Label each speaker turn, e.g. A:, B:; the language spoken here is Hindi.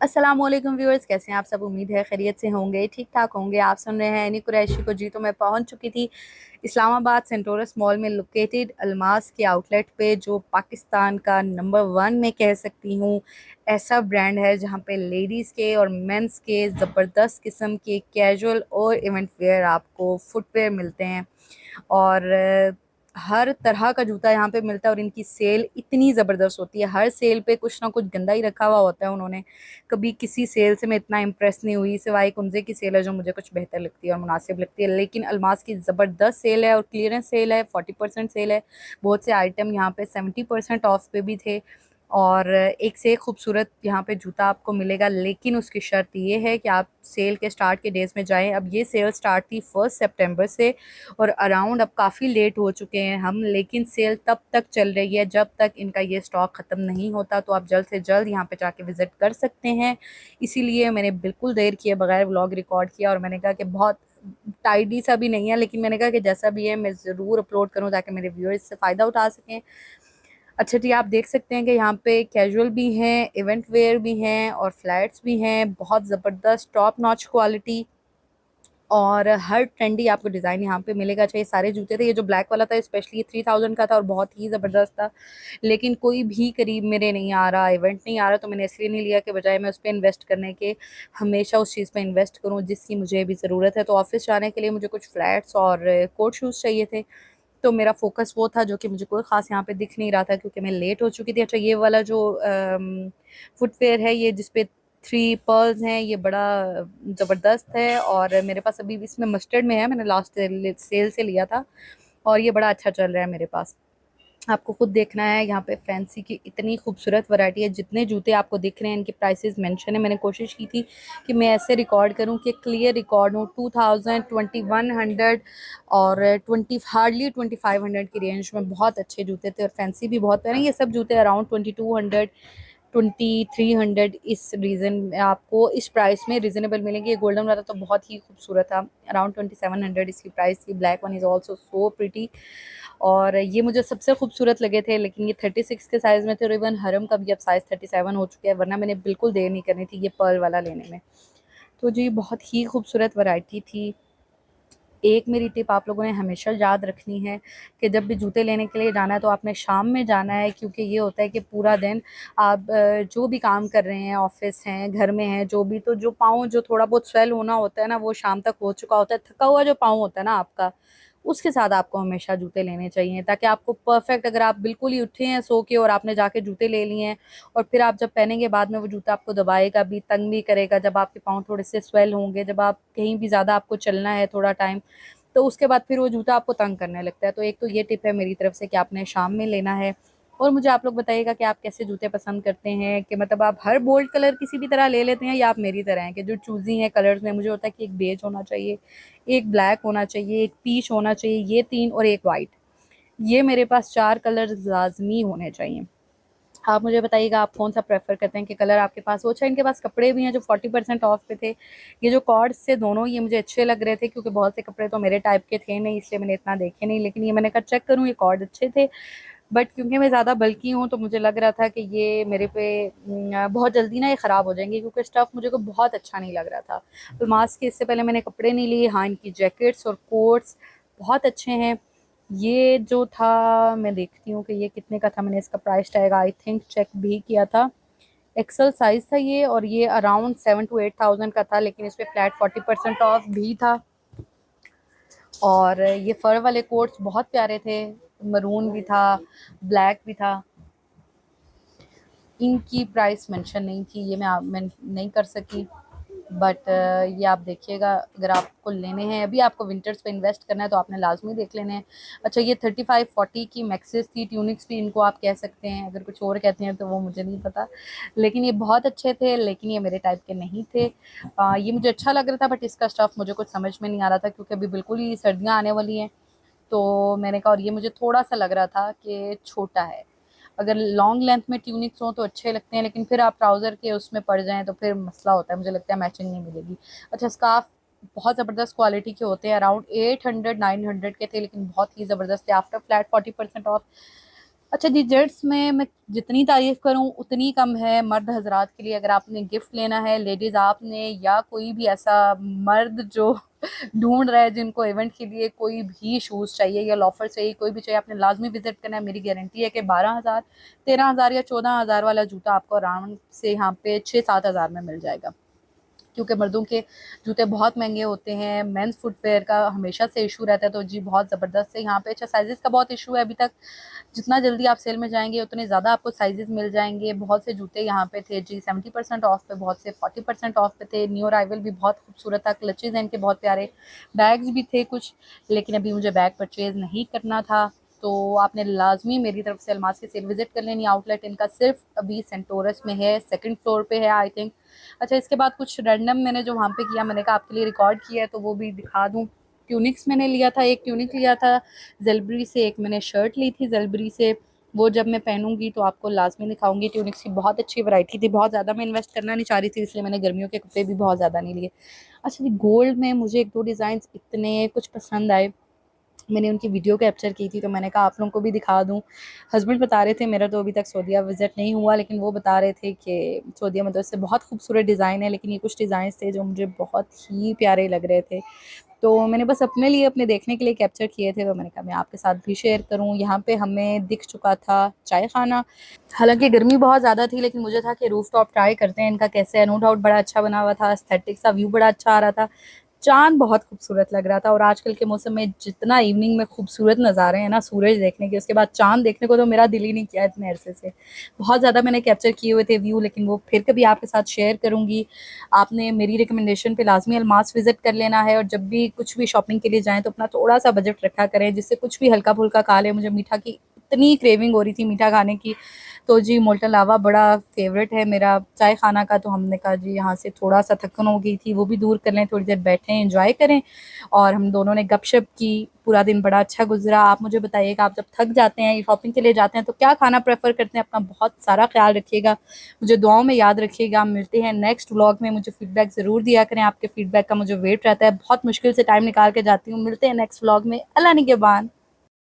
A: अस्सलामुअलैकुम व्यूअर्स, कैसे हैं आप सब। उम्मीद है खैरियत से होंगे, ठीक ठाक होंगे। आप सुन रहे हैं एनी कुरैशी को। जी तो मैं पहुंच चुकी थी इस्लामाबाद सेंटोरस मॉल में लोकेटेड अल्मास के आउटलेट पे, जो पाकिस्तान का नंबर 1 में कह सकती हूँ ऐसा ब्रांड है जहां पे लेडीज़ के और मेंस के ज़बरदस्त किस्म के कैजुअल और इवेंट वेयर आपको फुटवेयर मिलते हैं। और हर तरह का जूता यहाँ पे मिलता है। और इनकी सेल इतनी ज़बरदस्त होती है, हर सेल पे कुछ ना कुछ गंदा ही रखा हुआ होता है उन्होंने। कभी किसी सेल से मैं इतना इम्प्रेस नहीं हुई, सिवाय कुंजे की सेल है जो मुझे कुछ बेहतर लगती है और मुनासिब लगती है। लेकिन अल्मास की ज़बरदस्त सेल है और क्लियरेंस सेल है, 40% सेल है। बहुत से आइटम यहाँ पे 70% ऑफ पे भी थे। और एक से एक खूबसूरत यहाँ पे जूता आपको मिलेगा, लेकिन उसकी शर्त ये है कि आप सेल के स्टार्ट के डेज में जाएं। अब ये सेल स्टार्ट थी 1 सितंबर से, और अराउंड अब काफ़ी लेट हो चुके हैं हम, लेकिन सेल तब तक चल रही है जब तक इनका ये स्टॉक ख़त्म नहीं होता। तो आप जल्द से जल्द यहाँ पे जाके विज़िट कर सकते हैं। इसीलिए मैंने बिल्कुल देर किए बगैर व्लॉग रिकॉर्ड किया, और मैंने कहा कि बहुत टाइडी सा भी नहीं है, लेकिन मैंने कहा कि जैसा भी है मैं ज़रूर अपलोड करूँ ताकि मेरे व्यूअर्स इससे फ़ायदा उठा सकें। अच्छा जी, आप देख सकते हैं कि यहाँ पे कैजुअल भी हैं, इवेंट वेयर भी हैं और फ्लैट्स भी हैं। बहुत ज़बरदस्त टॉप नॉच क्वालिटी और हर ट्रेंडी आपको डिज़ाइन यहाँ पे मिलेगा। चाहिए सारे जूते थे, ये जो ब्लैक वाला था स्पेशली 3000 का था और बहुत ही ज़बरदस्त था, लेकिन कोई भी करीब मेरे नहीं आ रहा, इवेंट नहीं आ रहा। तो मैंने इसलिए नहीं लिया कि बजाय मैं उस पर इन्वेस्ट करने के हमेशा उस चीज़ पे इन्वेस्ट करूँ जिसकी मुझे भी ज़रूरत है। तो ऑफिस जाने के लिए मुझे कुछ फ्लैट्स और कोट शूज़ चाहिए थे, तो मेरा फ़ोकस वो था, जो कि मुझे कोई ख़ास यहाँ पे दिख नहीं रहा था क्योंकि मैं लेट हो चुकी थी। अच्छा, ये वाला जो फुटवेयर है, ये जिस पे 3 पर्ल्स हैं, ये बड़ा ज़बरदस्त है और मेरे पास अभी भी इसमें मस्टर्ड में है, मैंने लास्ट सेल से लिया था और ये बड़ा अच्छा चल रहा है मेरे पास। आपको खुद देखना है, यहाँ पे फैंसी की इतनी खूबसूरत वैरायटी है। जितने जूते आपको दिख रहे हैं इनके प्राइसेस मेंशन है। मैंने कोशिश की थी कि मैं ऐसे रिकॉर्ड करूँ कि क्लियर रिकॉर्ड हो। 2000, 2100 और 2500 की रेंज में बहुत अच्छे जूते थे और फैंसी भी बहुत प्यारे। ये सब जूते अराउंड 2200, 2300 इस रीज़न में आपको इस प्राइस में रिजनेबल मिलेंगे। ये गोल्डन वाला तो बहुत ही खूबसूरत था, अराउंड 2700 इसकी प्राइस थी। Black one is also so pretty, और ये मुझे सबसे खूबसूरत लगे थे। लेकिन ये 36 के साइज़ में थे और इवन हरम का भी अब साइज़ 37 हो चुका है, वरना मैंने बिल्कुल देर नहीं करनी थी ये पर्ल वाला लेने में। तो जी बहुत ही खूबसूरत वैरायटी थी। एक मेरी टिप आप लोगों ने हमेशा याद रखनी है कि जब भी जूते लेने के लिए जाना है तो आपने शाम में जाना है, क्योंकि ये होता है कि पूरा दिन आप जो भी काम कर रहे हैं, ऑफिस हैं, घर में हैं, जो भी, तो जो पाँव जो थोड़ा बहुत स्वेल होना होता है ना, वो शाम तक हो चुका होता है। थका हुआ जो पाँव होता है ना आपका, उसके साथ आपको हमेशा जूते लेने चाहिए, ताकि आपको परफेक्ट, अगर आप बिल्कुल ही उठे हैं सो के और आपने जाके जूते ले लिए हैं और फिर आप जब पहनेंगे बाद में वो जूता आपको दबाएगा भी, तंग भी करेगा। जब आपके पाँव थोड़े से स्वेल होंगे, जब आप कहीं भी ज़्यादा आपको चलना है थोड़ा टाइम, तो उसके बाद फिर वो जूता आपको तंग करने लगता है। तो एक तो ये टिप है मेरी तरफ से कि आपने शाम में लेना है। और मुझे आप लोग बताइएगा कि आप कैसे जूते पसंद करते हैं, कि मतलब आप हर बोल्ड कलर किसी भी तरह ले लेते हैं या आप मेरी तरह हैं कि जो चूज़ी हैं कलर्स में, मुझे होता है कि एक बेज होना चाहिए, एक ब्लैक होना चाहिए, एक पीच होना चाहिए, ये 3 और एक वाइट। ये मेरे पास 4 कलर लाज़मी होने चाहिए। आप मुझे बताइएगा आप कौन सा प्रेफ़र करते हैं कि कलर आपके पास हो। अच्छा, इनके पास कपड़े भी हैं जो 40% ऑफ पे थे। ये जो कॉर्ड्स थे दोनों, ये मुझे अच्छे लग रहे थे क्योंकि बहुत से कपड़े तो मेरे टाइप के थे नहीं, इसलिए मैंने इतना देखे नहीं। लेकिन ये मैंने कहा चेक करूँ, ये कॉर्ड अच्छे थे। बट क्योंकि मैं ज़्यादा बल्की हूँ तो मुझे लग रहा था कि ये मेरे पे बहुत जल्दी ना ये ख़राब हो जाएंगे, क्योंकि स्टफ़ मुझे को बहुत अच्छा नहीं लग रहा था। तो मास्क के इससे पहले मैंने कपड़े नहीं लिए। हाँ, इनकी जैकेट्स और कोट्स बहुत अच्छे हैं। ये जो था, मैं देखती हूँ कि ये कितने का था। मैंने इसका price tag I think check भी किया था। एक्सेल साइज़ था ये, और ये अराउंड 7 to 8 thousand का था, लेकिन इस पे फ्लैट 40% ऑफ भी था। और ये फ़र वाले कोट्स बहुत प्यारे थे, मरून भी था, ब्लैक भी था। इनकी प्राइस मेंशन नहीं थी, ये मैं नहीं कर सकी। बट ये आप देखिएगा, अगर आपको लेने हैं, अभी आपको विंटर्स पे इन्वेस्ट करना है तो आपने लाजमी देख लेने हैं। अच्छा, ये 35-40 की मैक्सिस थी, ट्यूनिक्स भी इनको आप कह सकते हैं, अगर कुछ और कहते हैं तो वो मुझे नहीं पता। लेकिन ये बहुत अच्छे थे, लेकिन ये मेरे टाइप के नहीं थे। ये मुझे अच्छा लग रहा था, बट इसका स्टफ़ मुझे कुछ समझ में नहीं आ रहा था क्योंकि अभी बिल्कुल ही सर्दियाँ आने वाली हैं। तो मैंने कहा, और ये मुझे थोड़ा सा लग रहा था कि छोटा है। अगर लॉन्ग लेंथ में ट्यूनिक्स हों तो अच्छे लगते हैं, लेकिन फिर आप ट्राउज़र के उसमें पड़ जाएँ तो फिर मसला होता है, मुझे लगता है मैचिंग नहीं मिलेगी। अच्छा, स्कार्फ बहुत ज़बरदस्त क्वालिटी के होते हैं, अराउंड 800-900 के थे, लेकिन बहुत ही ज़बरदस्त थे। आफ्टर फ्लैट 40% ऑफ अच्छा जी, जेंट्स में मैं जितनी तारीफ करूं उतनी कम है। मर्द हजरात के लिए अगर आपने गिफ्ट लेना है, लेडीज आपने या कोई भी ऐसा मर्द जो ढूंढ रहा है जिनको इवेंट के लिए कोई भी शूज चाहिए या लॉफर चाहिए, कोई भी चाहिए, आपने लाजमी विजिट करना है। मेरी गारंटी है कि 12,000, 13,000 या 14,000 वाला जूता आपको आराम से यहाँ पे 6-7 हज़ार में मिल जाएगा। क्योंकि मर्दों के जूते बहुत महंगे होते हैं, मेंस फुटवेयर का हमेशा से इशू रहता है, तो जी बहुत ज़बरदस्त है यहाँ पे। अच्छा, साइजेस का बहुत इशू है अभी तक। जितना जल्दी आप सेल में जाएंगे उतने ज़्यादा आपको साइजेस मिल जाएंगे। बहुत से जूते यहाँ पे थे जी 70% ऑफ पे, बहुत से 40% ऑफ पे थे। न्यू अराइवल भी बहुत खूबसूरत था, क्लचेज हैं इनके बहुत प्यारे, बैग्स भी थे कुछ, लेकिन अभी मुझे बैग परचेज नहीं करना था। तो आपने लाजमी मेरी तरफ से अलमास की सेल विजिट कर लेनी। आउटलेट इनका सिर्फ अभी सेंटोरस में है, सेकंड फ्लोर पे है आई थिंक। अच्छा, इसके बाद कुछ रैंडम मैंने जो वहाँ पे किया, मैंने कहा आपके लिए रिकॉर्ड किया है तो वो भी दिखा दूँ। ट्यूनिक्स मैंने लिया था, एक ट्यूनिक लिया था जलबरी से, एक मैंने शर्ट ली थी जलबरी से। वो जब मैं पहनूंगी तो आपको लाजमी दिखाऊंगी। ट्यूनिक्स की बहुत अच्छी वैरायटी थी, बहुत ज़्यादा मैं इन्वेस्ट करना नहीं चाह रही थी, इसलिए मैंने गर्मियों के कपड़े भी बहुत ज़्यादा नहीं लिए। अच्छा जी, गोल्ड में मुझे एक दो डिज़ाइन इतने कुछ पसंद आए, मैंने उनकी वीडियो कैप्चर की थी तो मैंने कहा आप लोगों को भी दिखा दूं। हस्बैंड बता रहे थे, मेरा तो अभी तक सऊदीया विज़िट नहीं हुआ, लेकिन वो बता रहे थे कि सऊदीया में तो इससे बहुत खूबसूरत डिज़ाइन है, लेकिन ये कुछ डिज़ाइन थे जो मुझे बहुत ही प्यारे लग रहे थे। तो मैंने बस अपने लिए, अपने देखने के लिए कैप्चर किए थे, तो मैंने कहा मैं आपके साथ भी शेयर करूं। यहाँ पे हमें दिख चुका था चाय खाना। हालांकि गर्मी बहुत ज़्यादा थी, लेकिन मुझे था कि रूफ टॉप ट्राई करते हैं इनका कैसे है। नो डाउट बड़ा अच्छा बना हुआ था, एस्थेटिक सा व्यू बड़ा अच्छा आ रहा था, चांद बहुत खूबसूरत लग रहा था। और आजकल के मौसम में जितना इवनिंग में खूबसूरत नज़ारे हैं ना सूरज देखने के, उसके बाद चांद देखने को तो मेरा दिल ही नहीं किया इतने अरसे से। बहुत ज़्यादा मैंने कैप्चर किए हुए थे व्यू, लेकिन वो फिर कभी आपके साथ शेयर करूँगी। आपने मेरी रिकमेंडेशन पे लाजमी अलमास विजिट कर लेना है, और जब भी कुछ भी शॉपिंग के लिए जाएं तो अपना थोड़ा सा बजट रखा करें, जिससे कुछ भी हल्का फुल्का खा लें। मुझे मीठा की इतनी क्रेविंग हो रही थी, मीठा खाने की। तो जी मोल्टन लावा बड़ा फेवरेट है मेरा चाय खाना का, तो हमने कहा जी यहाँ से थोड़ा सा थकन हो गई थी वो भी दूर कर लें, थोड़ी देर बैठें एंजॉय करें। और हम दोनों ने गपशप की, पूरा दिन बड़ा अच्छा गुजरा। आप मुझे बताइएगा, आप जब थक जाते हैं शॉपिंग के लिए जाते हैं तो क्या खाना प्रेफर करते हैं? अपना बहुत सारा ख्याल रखिएगा, मुझे दुआओं में याद रखिएगा। मिलते हैं नेक्स्ट व्लॉग में, मुझे फीडबैक ज़रूर दिया करें, आपके फीडबैक का मुझे वेट रहता है, बहुत मुश्किल से टाइम निकाल के जाती हूँ। मिलते हैं नेक्स्ट व्लॉग में, अल्लाह निगहबान।